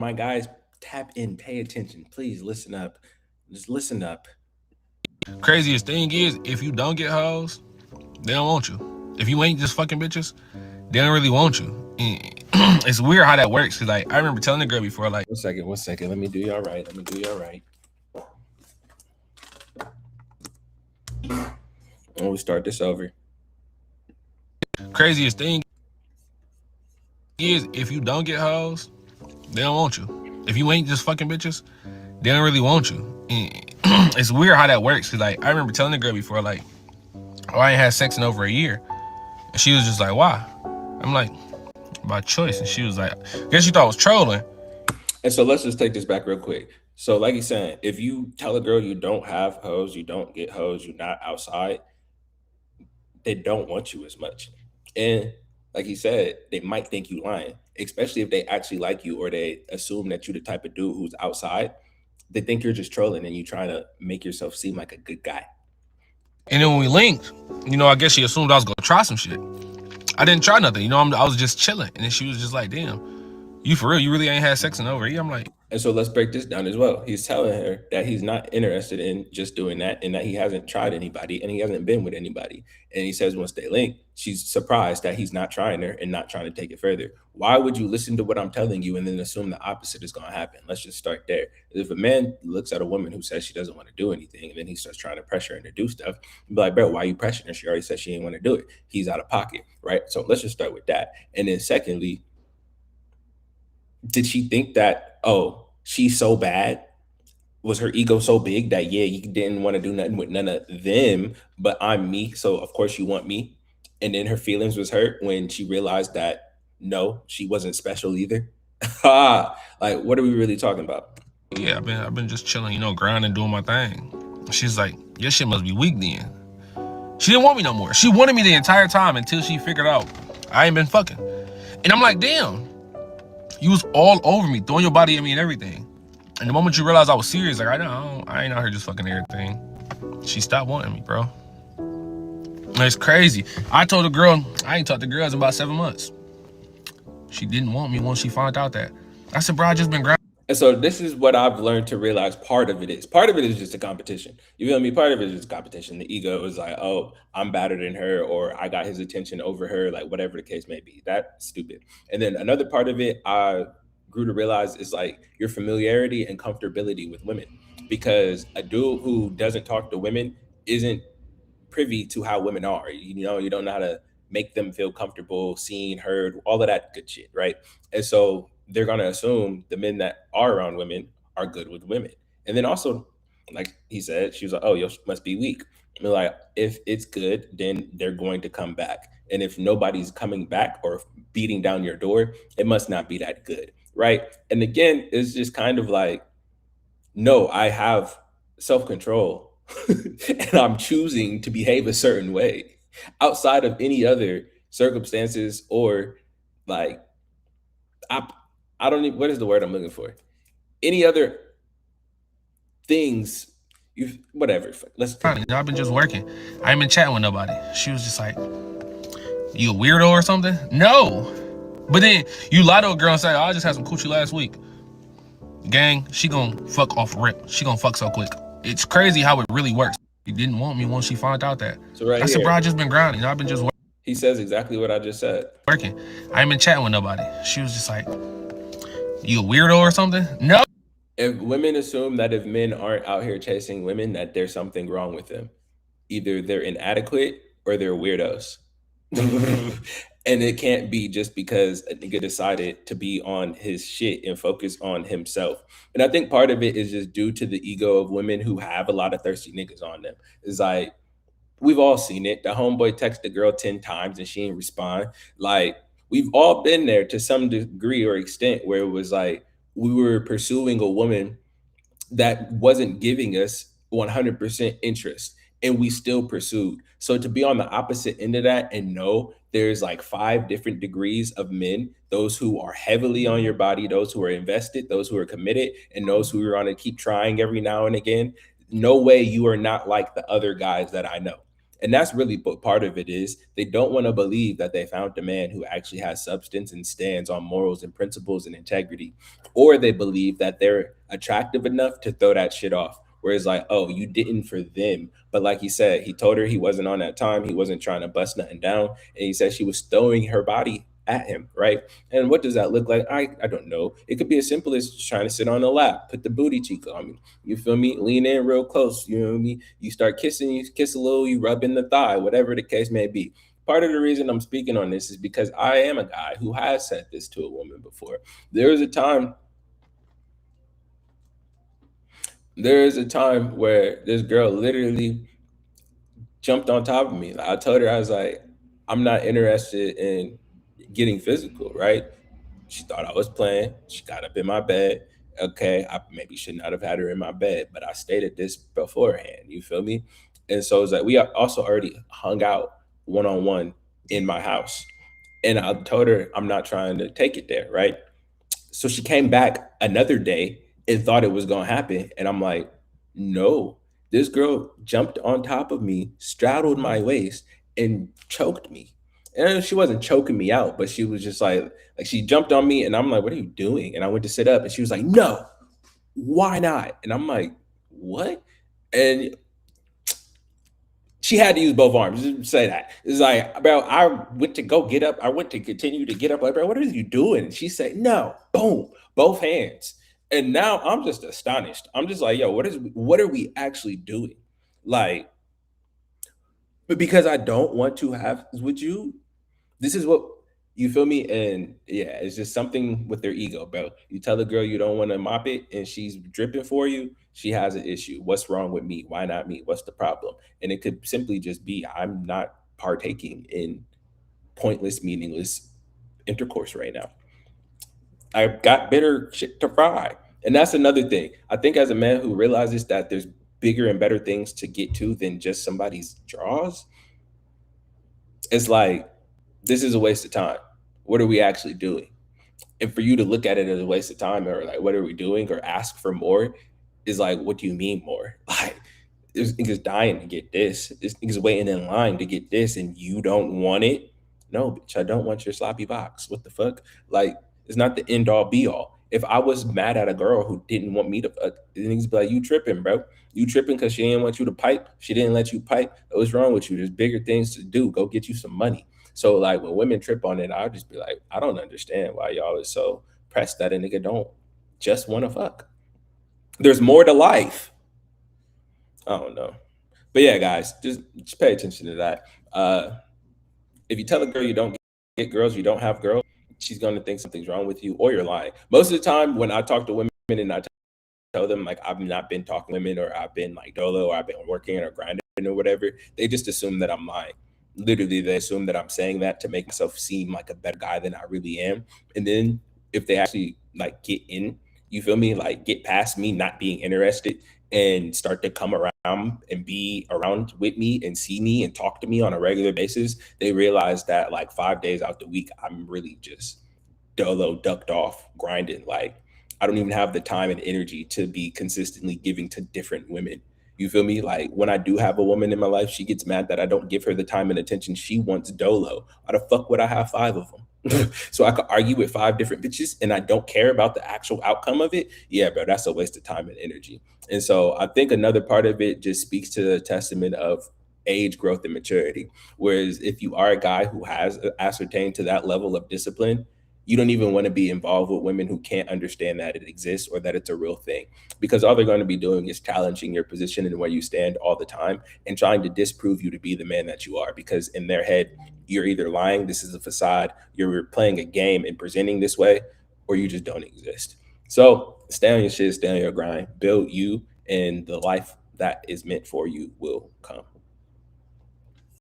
My guys, tap in, pay attention. Please listen up. Just listen up. Craziest thing is, if you don't get hoes, they don't want you. If you ain't just fucking bitches, they don't really want you. It's weird how that works. Cause like I remember telling the girl before, like, One second. Let me do y'all right. And we start this over. craziest thing is, if you don't get hoes, they don't want you. If you ain't just fucking bitches, they don't really want you. It's weird how that works. Cause like I remember telling the girl before, like, oh, I ain't had sex in over a year, and she was just like, why? I'm like, by choice, and she was like, I guess you thought I was trolling. And so let's just take this back real quick. So, like he's saying, if you tell a girl you don't have hoes, you don't get hoes, you're not outside, they don't want you as much. And like he said, they might think you lying, especially if they actually like you or they assume that you're the type of dude who's outside. They think you're just trolling and you trying to make yourself seem like a good guy. And then when we linked, I guess she assumed I was gonna try some shit. I didn't try nothing. I was just chilling, and then she was just like, "Damn, you for real? You really ain't had sex in over a year?" I'm like, And so let's break this down as well. He's telling her that he's not interested in just doing that and that he hasn't tried anybody and he hasn't been with anybody. And he says once they link, she's surprised that he's not trying her and not trying to take it further. Why would you listen to what I'm telling you and then assume the opposite is going to happen? Let's just start there. If a man looks at a woman who says she doesn't want to do anything and then he starts trying to pressure her to do stuff, be like, bro, why are you pressuring her? She already said she didn't want to do it. He's out of pocket, right? So let's just start with that. And then secondly, did she think that, oh, she's so bad? Was her ego so big that, yeah, you didn't want to do nothing with none of them, but I'm me, so of course you want me? And then her feelings was hurt when she realized that no, she wasn't special either. Like, what are we really talking about? "Yeah, I've been just chilling, grinding, doing my thing." She's like, "Your shit must be weak then." She didn't want me no more. She wanted me the entire time until she figured out I ain't been fucking. And I'm like, damn, you was all over me, throwing your body at me and everything. And the moment you realized I was serious, like, I ain't out here just fucking everything. She stopped wanting me, bro. And it's crazy. I told the girl, I ain't talked to girls in about 7 months. She didn't want me once she found out that. I said, bro, I just been grinding. And so this is what I've learned to realize part of it is just a competition. You feel me? Part of it is just competition. The ego is like, oh, I'm better than her, or I got his attention over her, like whatever the case may be. That's stupid. And then another part of it I grew to realize is like your familiarity and comfortability with women. Because a dude who doesn't talk to women isn't privy to how women are. You don't know how to make them feel comfortable, seen, heard, all of that good shit, right? And so they're gonna assume the men that are around women are good with women. And then also, like he said, she was like, "Oh, you must be weak." I mean, like, if it's good, then they're going to come back. And if nobody's coming back or beating down your door, it must not be that good, right? And again, it's just kind of like, no, I have self control and I'm choosing to behave a certain way outside of any other circumstances or like, I, I don't even, what is the word I'm looking for? Any other things, whatever. Let's take it. I've been just working. I ain't been chatting with nobody. She was just like, you a weirdo or something? No. But then you lie to a girl and say, oh, I just had some coochie last week. Gang, she gonna fuck off rip. She gonna fuck so quick. It's crazy how it really works. She didn't want me once she found out that. So right I said, here, bro, I just been grinding. I've been just he says exactly what I just said. working. I ain't been chatting with nobody. She was just like, you a weirdo or something? No. If women assume that if men aren't out here chasing women, that there's something wrong with them, either they're inadequate or they're weirdos. And it can't be just because a nigga decided to be on his shit and focus on himself. And I think part of it is just due to the ego of women who have a lot of thirsty niggas on them. It's like, we've all seen it. The homeboy texted the girl 10 times and she didn't respond. Like, we've all been there to some degree or extent where it was like we were pursuing a woman that wasn't giving us 100% interest and we still pursued. So to be on the opposite end of that and know there's like five different degrees of men, those who are heavily on your body, those who are invested, those who are committed, and those who are going to keep trying every now and again. No way you are not like the other guys that I know. And that's really what part of it is. They don't want to believe that they found a man who actually has substance and stands on morals and principles and integrity, or they believe that they're attractive enough to throw that shit off. Whereas like, oh, you didn't for them. But like he said, he told her he wasn't on that time. He wasn't trying to bust nothing down. And he said she was throwing her body at him, right? And what does that look like? I don't know. It could be as simple as just trying to sit on the lap, put the booty cheek on me. You feel me? Lean in real close. You know what I mean? You start kissing, you kiss a little, you rub in the thigh, whatever the case may be. Part of the reason I'm speaking on this is because I am a guy who has said this to a woman before. There was a time there is a time where this girl literally jumped on top of me. Like, I told her, I was like, I'm not interested in getting physical, right? She thought I was playing. She got up in my bed. Okay, I maybe should not have had her in my bed, but I stated this beforehand. You feel me? And so it's like we also already hung out one on one in my house. And I told her I'm not trying to take it there, right? So she came back another day and thought it was gonna happen. And I'm like, no, this girl jumped on top of me, straddled my waist, and choked me. And she wasn't choking me out, but she was just like she jumped on me, and I'm like, what are you doing? And I went to sit up, and she was like, no, why not? And I'm like, what? And she had to use both arms. Just say that. It's like, bro, I went to go get up. I went to continue to get up. Like, bro, what are you doing? She said, no, boom, both hands. And now I'm just astonished. I'm just like, yo, what are we actually doing? Like, but because I don't want to have with you, this is what you feel me? And yeah, it's just something with their ego, bro. You tell a girl you don't want to mop it and she's dripping for you, she has an issue. What's wrong with me? Why not me? What's the problem? And it could simply just be I'm not partaking in pointless, meaningless intercourse right now. I've got better shit to fry. And that's another thing. I think as a man who realizes that there's bigger and better things to get to than just somebody's draws, it's like this is a waste of time. What are we actually doing? And for you to look at it as a waste of time or like what are we doing or ask for more is like what do you mean more? Like this nigga's dying to get this nigga's waiting in line to get this and you don't want it. No, bitch, I don't want your sloppy box. What the fuck? Like it's not the end all be all. If I was mad at a girl who didn't want me to the niggas be like, you tripping, bro. You tripping because she didn't want you to pipe. She didn't let you pipe. What's wrong with you? There's bigger things to do. Go get you some money. So like when women trip on it, I'll just be like, I don't understand why y'all is so pressed that a nigga don't just want to fuck. There's more to life. I don't know. But yeah, guys, just pay attention to that. If you tell a girl you don't get girls, you don't have girls, she's gonna think something's wrong with you or you're lying. Most of the time when I talk to women and I tell them like I've not been talking to women or I've been like dolo or I've been working or grinding or whatever, they just assume that I'm lying. Literally, they assume that I'm saying that to make myself seem like a better guy than I really am. And then if they actually like get in, you feel me, like get past me not being interested and start to come around and be around with me and see me and talk to me on a regular basis, they realize that like 5 days out the week, I'm really just dolo ducked off grinding. Like I don't even have the time and energy to be consistently giving to different women. You feel me? Like when I do have a woman in my life, she gets mad that I don't give her the time and attention she wants dolo. Why the fuck would I have five of them? So I could argue with five different bitches and I don't care about the actual outcome of it. Yeah, bro, that's a waste of time and energy. And so I think another part of it just speaks to the testament of age, growth, and maturity. Whereas if you are a guy who has ascertained to that level of discipline, you don't even want to be involved with women who can't understand that it exists or that it's a real thing because all they're going to be doing is challenging your position and where you stand all the time and trying to disprove you to be the man that you are because in their head you're either lying, this is a facade, you're playing a game and presenting this way, or you just don't exist. So stay on your shit, stay on your grind, build you, and the life that is meant for you will come.